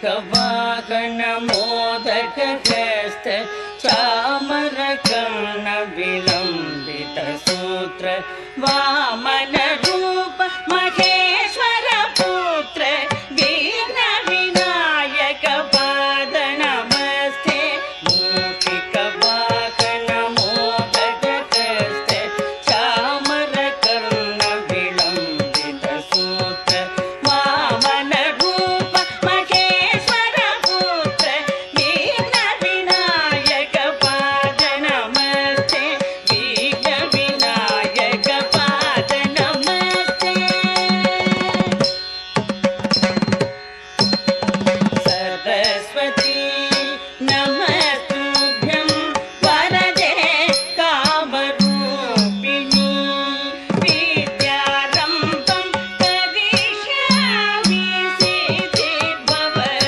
ಕವಾಹನ ಮೋದಕ ಹಸ್ತ ಚಾಮರ ಕರ್ಣ ವಿಲಂಬಿತ ಸೂತ್ರ ವಾಮನ ರೂಪ ಮಹೇಶ್ವರ ಪುತ್ರ ವಿಘ್ನ ವಿನಾಯಕ ಪಾದ ನಮಸ್ತೆ ಮೂರ್ತಿ ಕವಾಹನ ಮೋದಕ ಹಸ್ತ ಚಾಮರ ಕರ್ಣ ವಿಲಂಬಿತ ಸೂತ್ರ ವಾಮನ ರೂಪ ಮಹೇಶ್ವರ ಪುತ್ರ ವಿಘ್ನ ವಿನಾಯಕ ಪಾದ ನಮಸ್ತೆ ವಿಘ್ನ ವಿನಾಯಕ ಪಾದ ನಮಸ್ತೆ ಸರಸ್ವತಿ